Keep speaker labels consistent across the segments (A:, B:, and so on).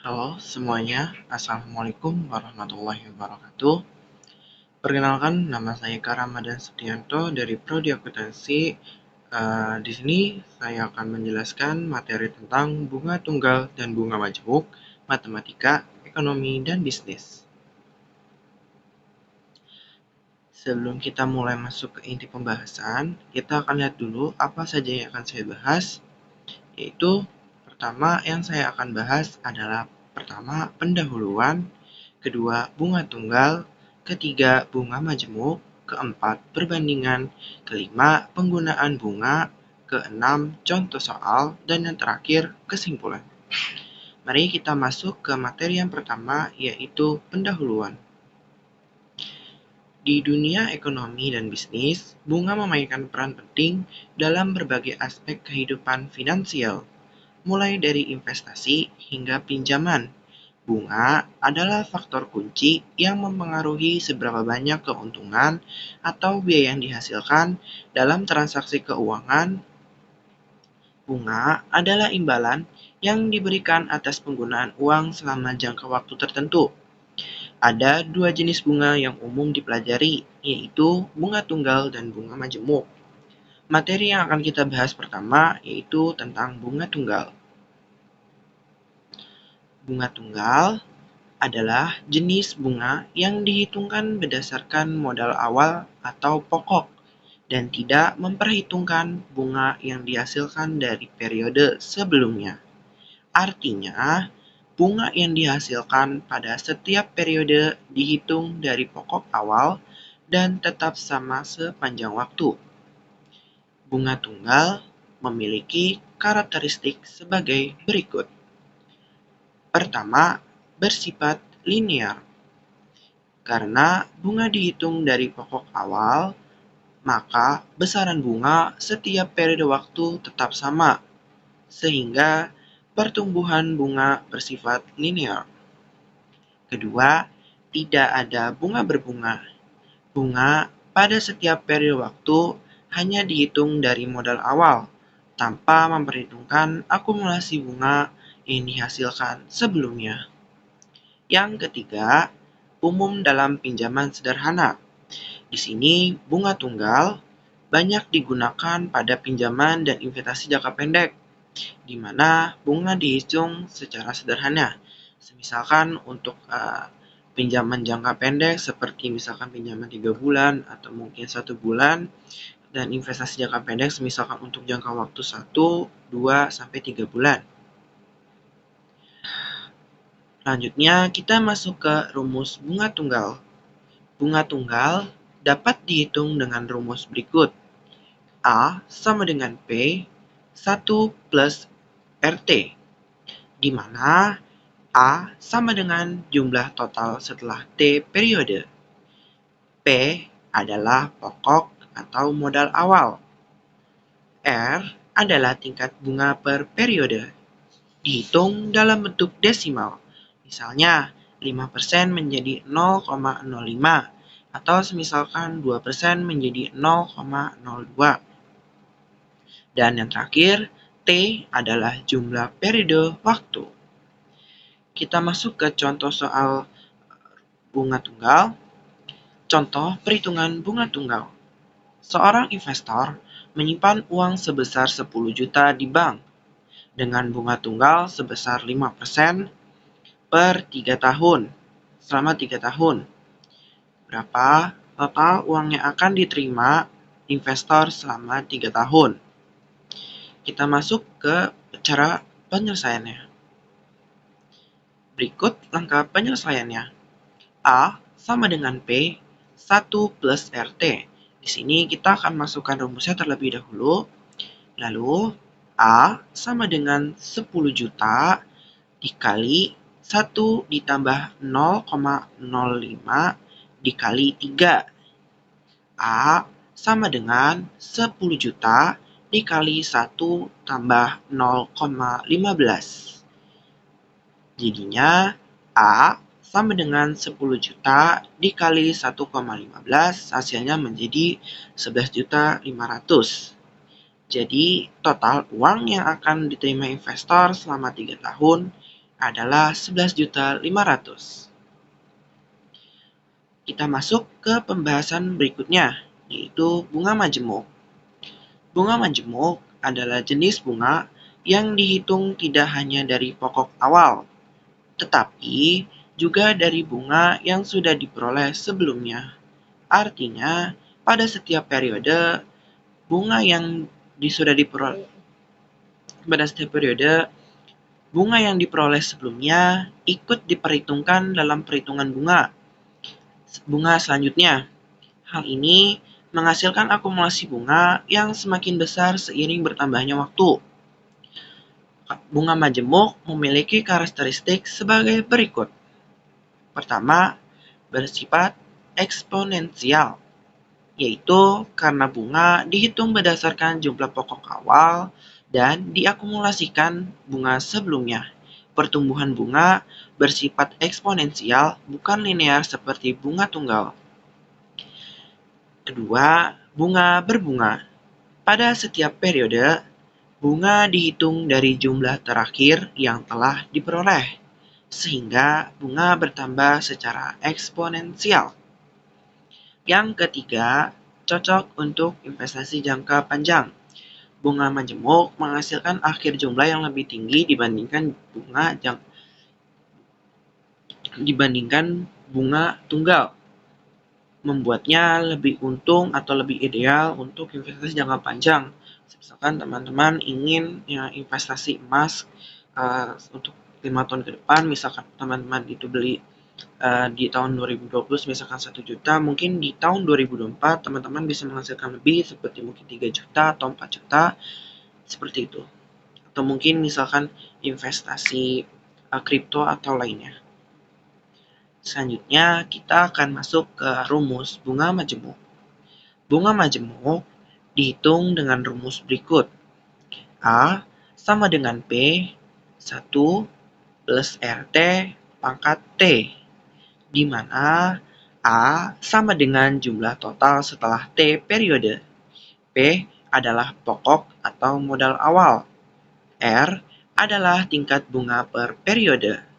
A: Halo semuanya, Assalamualaikum warahmatullahi wabarakatuh. Perkenalkan, nama saya Kak Ramadan Setianto dari Prodi Akuntansi. Di sini saya akan menjelaskan materi tentang bunga tunggal dan bunga majemuk, matematika, ekonomi, dan bisnis. Sebelum kita mulai masuk ke inti pembahasan, kita akan lihat dulu apa saja yang akan saya bahas, yaitu pertama yang saya akan bahas adalah pertama pendahuluan, kedua bunga tunggal, ketiga bunga majemuk, keempat perbandingan, kelima penggunaan bunga, keenam contoh soal, dan yang terakhir kesimpulan. Mari kita masuk ke materi yang pertama, yaitu pendahuluan. Di dunia ekonomi dan bisnis, bunga memainkan peran penting dalam berbagai aspek kehidupan finansial, mulai dari investasi hingga pinjaman. Bunga adalah faktor kunci yang mempengaruhi seberapa banyak keuntungan atau biaya yang dihasilkan dalam transaksi keuangan. Bunga adalah imbalan yang diberikan atas penggunaan uang selama jangka waktu tertentu. Ada dua jenis bunga yang umum dipelajari, yaitu bunga tunggal dan bunga majemuk. Materi yang akan kita bahas pertama yaitu tentang bunga tunggal. Bunga tunggal adalah jenis bunga yang dihitungkan berdasarkan modal awal atau pokok dan tidak memperhitungkan bunga yang dihasilkan dari periode sebelumnya. Artinya, bunga yang dihasilkan pada setiap periode dihitung dari pokok awal dan tetap sama sepanjang waktu. Bunga tunggal memiliki karakteristik sebagai berikut. Pertama, bersifat linear. Karena bunga dihitung dari pokok awal, maka besaran bunga setiap periode waktu tetap sama, sehingga pertumbuhan bunga bersifat linear. Kedua, tidak ada bunga berbunga. Bunga pada setiap periode waktu hanya dihitung dari modal awal, tanpa memperhitungkan akumulasi bunga yang dihasilkan sebelumnya. Yang ketiga, umum dalam pinjaman sederhana. Di sini, bunga tunggal banyak digunakan pada pinjaman dan investasi jangka pendek, di mana bunga dihitung secara sederhana. Misalkan untuk pinjaman jangka pendek seperti misalkan pinjaman 3 bulan atau mungkin 1 bulan, dan investasi jangka pendek misalkan untuk jangka waktu 1, 2, sampai 3 bulan. Selanjutnya kita masuk ke rumus bunga tunggal. Bunga tunggal dapat dihitung dengan rumus berikut. A sama dengan P 1 plus RT, di mana A sama dengan jumlah total setelah T periode. P adalah pokok atau modal awal. R adalah tingkat bunga per periode, dihitung dalam bentuk desimal. Misalnya, 5% menjadi 0,05 atau misalkan 2% menjadi 0,02. Dan yang terakhir, T adalah jumlah periode waktu. Kita masuk ke contoh soal bunga tunggal. Contoh perhitungan bunga tunggal. Seorang investor menyimpan uang sebesar 10 juta di bank dengan bunga tunggal sebesar 5% per 3 tahun, selama 3 tahun. Berapa total uang yang akan diterima investor selama 3 tahun? Kita masuk ke cara penyelesaiannya. Berikut langkah penyelesaiannya. A sama dengan P 1 plus RT. Di sini kita akan masukkan rumusnya terlebih dahulu. Lalu A sama dengan 10 juta dikali 1 ditambah 0,05 dikali 3. A sama dengan 10 juta dikali 1 tambah 0,15. Jadinya A sama dengan 10 juta dikali 1,15, hasilnya menjadi 11.500.000. Jadi total uang yang akan diterima investor selama 3 tahun adalah 11.500.000. Kita masuk ke pembahasan berikutnya, yaitu bunga majemuk. Bunga majemuk adalah jenis bunga yang dihitung tidak hanya dari pokok awal, tetapi juga dari bunga yang sudah diperoleh sebelumnya. Artinya, pada setiap periode, bunga yang sudah diperoleh bunga yang diperoleh sebelumnya ikut diperhitungkan dalam perhitungan bunga selanjutnya. Hal ini menghasilkan akumulasi bunga yang semakin besar seiring bertambahnya waktu. Bunga majemuk memiliki karakteristik sebagai berikut. Pertama, bersifat eksponensial, yaitu karena bunga dihitung berdasarkan jumlah pokok awal dan diakumulasikan bunga sebelumnya. Pertumbuhan bunga bersifat eksponensial, bukan linear seperti bunga tunggal. Kedua, bunga berbunga. Pada setiap periode, bunga dihitung dari jumlah terakhir yang telah diperoleh, sehingga bunga bertambah secara eksponensial. Yang ketiga, cocok untuk investasi jangka panjang. Bunga majemuk menghasilkan akhir jumlah yang lebih tinggi dibandingkan bunga tunggal, membuatnya lebih untung atau lebih ideal untuk investasi jangka panjang. Misalkan teman-teman ingin investasi emas untuk 5 tahun ke depan, misalkan teman-teman itu beli di tahun 2020 misalkan 1 juta, mungkin di tahun 2024 teman-teman bisa menghasilkan lebih, seperti mungkin 3 juta atau 4 juta, seperti itu. Atau mungkin misalkan investasi kripto atau lainnya. Selanjutnya kita akan masuk ke rumus bunga majemuk. Bunga majemuk dihitung dengan rumus berikut. A sama dengan P 1 plus RT pangkat T, di mana A sama dengan jumlah total setelah T periode. P adalah pokok atau modal awal. R adalah tingkat bunga per periode.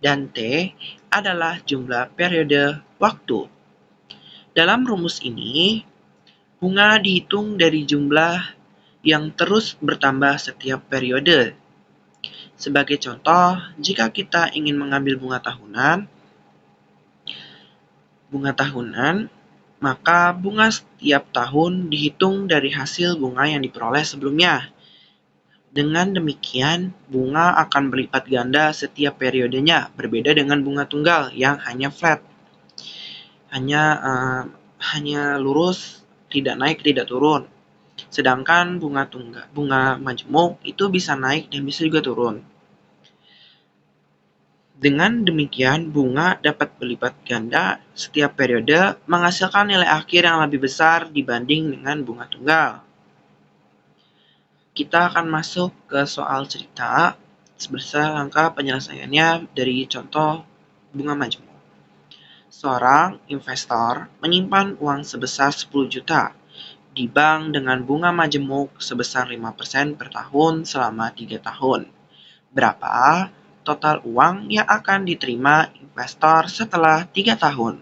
A: Dan T adalah jumlah periode waktu. Dalam rumus ini, bunga dihitung dari jumlah yang terus bertambah setiap periode. Sebagai contoh, jika kita ingin mengambil bunga tahunan, maka bunga setiap tahun dihitung dari hasil bunga yang diperoleh sebelumnya. Dengan demikian, bunga akan berlipat ganda setiap periodenya, berbeda dengan bunga tunggal yang hanya flat. Hanya lurus, tidak naik, tidak turun. Sedangkan bunga majemuk itu bisa naik dan bisa juga turun. Dengan demikian, bunga dapat berlipat ganda setiap periode, menghasilkan nilai akhir yang lebih besar dibanding dengan bunga tunggal. Kita akan masuk ke soal cerita beserta penyelesaiannya dari contoh bunga majemuk. Seorang investor menyimpan uang sebesar 10 juta di bank dengan bunga majemuk sebesar 5% per tahun selama 3 tahun. Berapa total uang yang akan diterima investor setelah 3 tahun?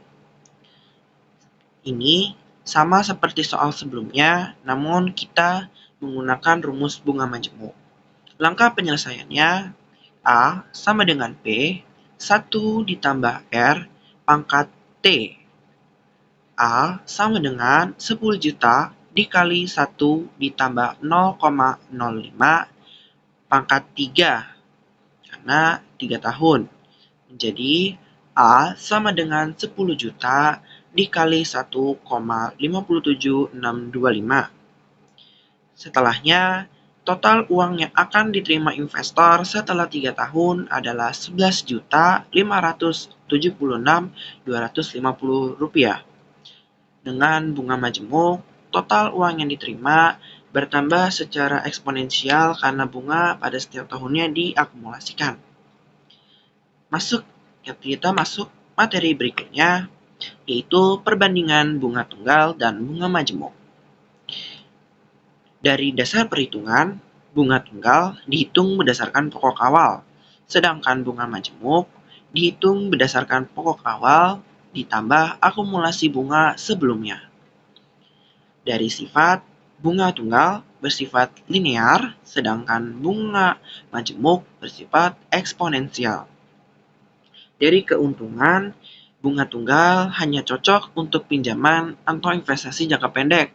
A: Ini sama seperti soal sebelumnya, namun kita menggunakan rumus bunga majemuk. Langkah penyelesaiannya, A sama dengan P, 1 ditambah R pangkat T. A sama dengan 10 juta dikali 1 ditambah 0,05 pangkat 3, karena 3 tahun. Jadi, A sama dengan 10 juta dikali 1,57625. Setelahnya, total uang yang akan diterima investor setelah 3 tahun adalah Rp11.576.250. Dengan bunga majemuk, total uang yang diterima bertambah secara eksponensial karena bunga pada setiap tahunnya diakumulasikan. Kita masuk materi berikutnya, yaitu perbandingan bunga tunggal dan bunga majemuk. Dari dasar perhitungan, bunga tunggal dihitung berdasarkan pokok awal. Sedangkan bunga majemuk dihitung berdasarkan pokok awal ditambah akumulasi bunga sebelumnya. Dari sifat, bunga tunggal bersifat linear, sedangkan bunga majemuk bersifat eksponensial. Dari keuntungan, bunga tunggal hanya cocok untuk pinjaman atau investasi jangka pendek,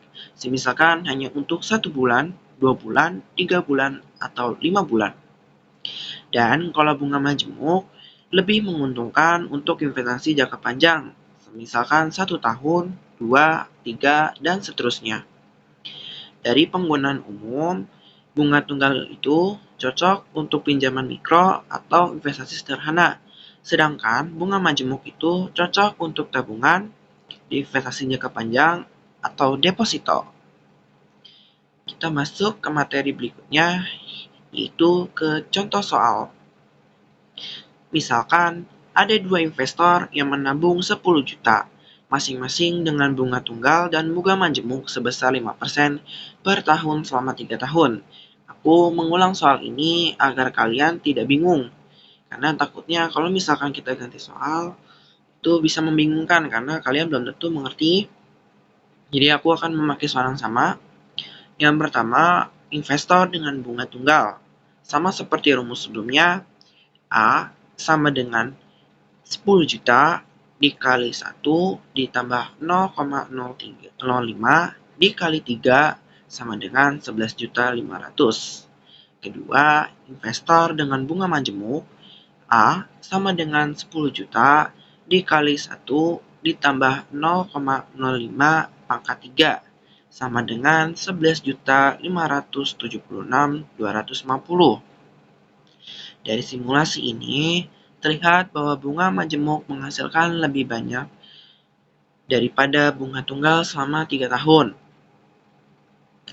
A: misalkan hanya untuk 1 bulan, 2 bulan, 3 bulan, atau 5 bulan. Dan kalau bunga majemuk, lebih menguntungkan untuk investasi jangka panjang, misalkan 1 tahun, 2, 3, dan seterusnya. Dari penggunaan umum, bunga tunggal itu cocok untuk pinjaman mikro atau investasi sederhana. Sedangkan bunga majemuk itu cocok untuk tabungan, investasi jangka panjang, atau deposito. Kita masuk ke materi berikutnya, yaitu ke contoh soal. Misalkan ada 2 investor yang menabung 10 juta, masing-masing dengan bunga tunggal dan bunga majemuk sebesar 5% per tahun selama 3 tahun. Aku mengulang soal ini agar kalian tidak bingung. Karena takutnya kalau misalkan kita ganti soal, itu bisa membingungkan karena kalian belum tentu mengerti. Jadi aku akan memakai soal yang sama. Yang pertama, investor dengan bunga tunggal. Sama seperti rumus sebelumnya, A sama dengan 10 juta dikali 1 ditambah 0,05 dikali 3 sama dengan 11.500.000. Kedua, investor dengan bunga majemuk A sama dengan 10 juta dikali 1 ditambah 0,05 pangkat 3 sama dengan 11.576.250. Dari simulasi ini, terlihat bahwa bunga majemuk menghasilkan lebih banyak daripada bunga tunggal selama 3 tahun.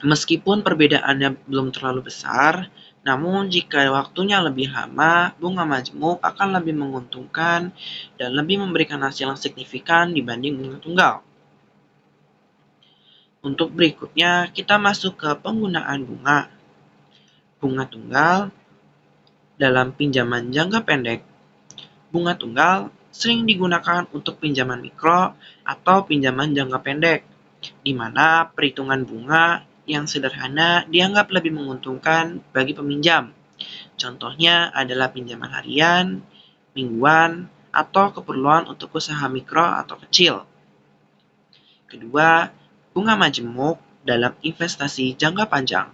A: Meskipun perbedaannya belum terlalu besar, namun jika waktunya lebih lama, bunga majemuk akan lebih menguntungkan dan lebih memberikan hasil yang signifikan dibanding bunga tunggal. Untuk berikutnya, kita masuk ke penggunaan bunga. Bunga tunggal dalam pinjaman jangka pendek. Bunga tunggal sering digunakan untuk pinjaman mikro atau pinjaman jangka pendek, di mana perhitungan bunga yang sederhana dianggap lebih menguntungkan bagi peminjam. Contohnya adalah pinjaman harian, mingguan, atau keperluan untuk usaha mikro atau kecil. Kedua, bunga majemuk dalam investasi jangka panjang.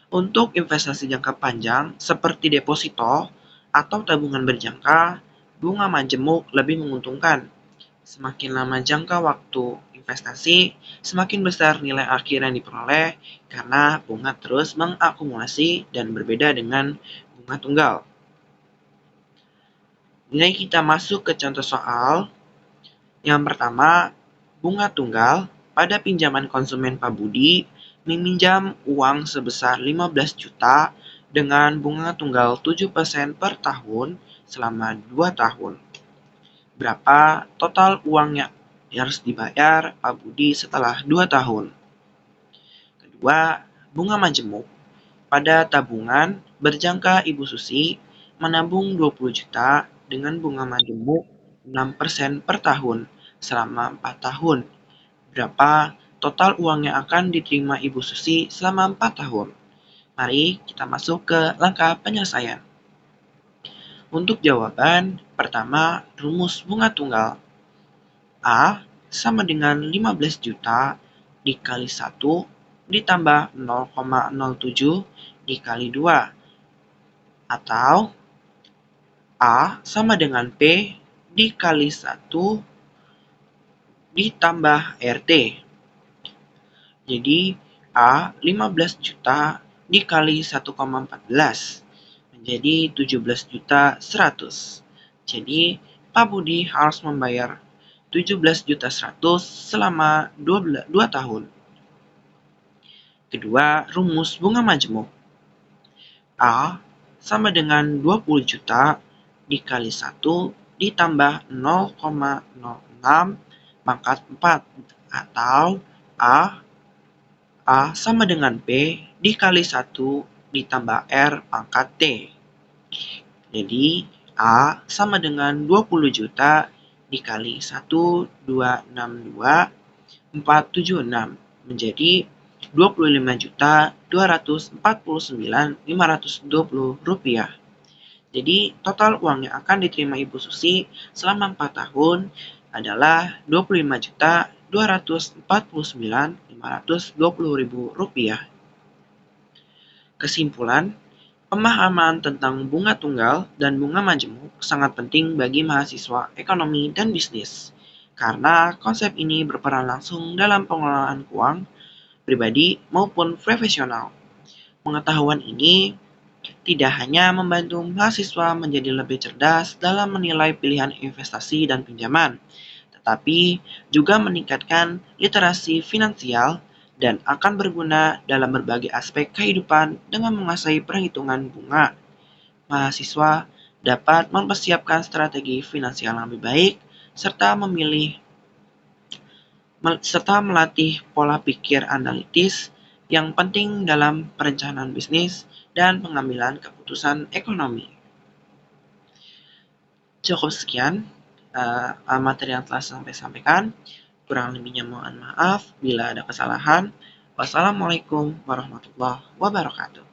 A: Untuk investasi jangka panjang seperti deposito atau tabungan berjangka, bunga majemuk lebih menguntungkan. Semakin lama jangka waktu investasi, semakin besar nilai akhir yang diperoleh karena bunga terus mengakumulasi dan berbeda dengan bunga tunggal. Nilai kita masuk ke contoh soal. Yang pertama, bunga tunggal pada pinjaman konsumen Pak Budi meminjam uang sebesar 15 juta dengan bunga tunggal 7% per tahun selama 2 tahun. Berapa total uang yang harus dibayar Pak Budi setelah 2 tahun? Kedua, bunga majemuk pada tabungan berjangka Ibu Susi menabung 20 juta dengan bunga majemuk 6% per tahun selama 4 tahun. Berapa total uang yang akan diterima Ibu Susi selama 4 tahun? Mari kita masuk ke langkah penyelesaian. Untuk jawaban, pertama rumus bunga tunggal. A sama dengan 15 juta dikali 1 ditambah 0,07 dikali 2. Atau A sama dengan P dikali 1 ditambah RT. Jadi A 15 juta dikali 1,14 menjadi 17 juta 100. Jadi Pak Budi harus membayar 17 juta 100 selama 2 tahun. Kedua, rumus bunga majemuk. A sama dengan 20 juta dikali 1 ditambah 0,06 pangkat 4 atau A sama dengan P dikali 1 ditambah R pangkat T. Jadi, A sama dengan 20 juta dikali 1,262,476 menjadi 25.249.520 rupiah. Jadi, total uang yang akan diterima Ibu Susi selama 4 tahun adalah 25.249.520 rupiah. Kesimpulan, pemahaman tentang bunga tunggal dan bunga majemuk sangat penting bagi mahasiswa ekonomi dan bisnis, karena konsep ini berperan langsung dalam pengelolaan keuangan pribadi maupun profesional. Pengetahuan ini tidak hanya membantu mahasiswa menjadi lebih cerdas dalam menilai pilihan investasi dan pinjaman, tetapi juga meningkatkan literasi finansial dan akan berguna dalam berbagai aspek kehidupan dengan menguasai perhitungan bunga. Mahasiswa dapat mempersiapkan strategi finansial yang lebih baik serta melatih pola pikir analitis yang penting dalam perencanaan bisnis dan pengambilan keputusan ekonomi. Cukup sekian materi yang telah saya sampaikan. Kurang lebihnya mohon maaf bila ada kesalahan. Wassalamualaikum warahmatullahi wabarakatuh.